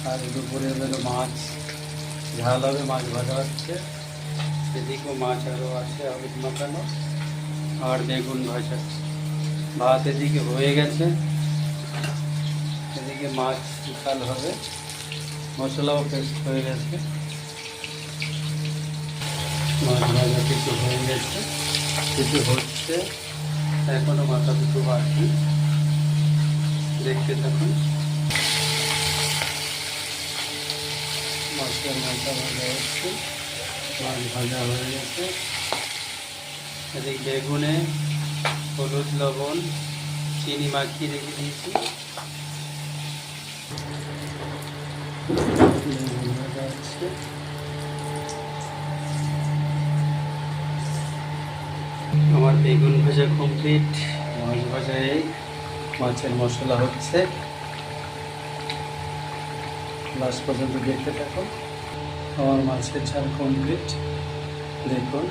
আর দুপুরে হলো মাছ ঝাল হবে, মাছ ভাজা হচ্ছে। এদিকেও মাছ আরও আছে হলুদ মাখানো, আর বেগুন ভাজা। ভাত এদিকে হয়ে গেছে, এদিকে মাছ ঝাল হবে, মশলাও পেস্ট হয়ে গেছে। মাছ ভাজা কিছু হয়ে গেছে, কিছু হচ্ছে, এখনো মাথা দুটো বাকি। দেখতে থাকুন। মাছের মাথা ভাজা হচ্ছে, মাছ ভাজা হয়ে গেছে। এদিকে বেগুনে হলুদ লবণ চিনি মাখিয়ে রেখে দিয়েছি। বেগুন ভাজা হচ্ছে। আমার বেগুন ভাজা কমপ্লিট, মাছ ভাজা এই, মাছের মশলা হচ্ছে। লাস্ট পর্যন্ত দেখতে থাকুন। আমার মাছের ঝাল কমপ্লিট, দেখুন।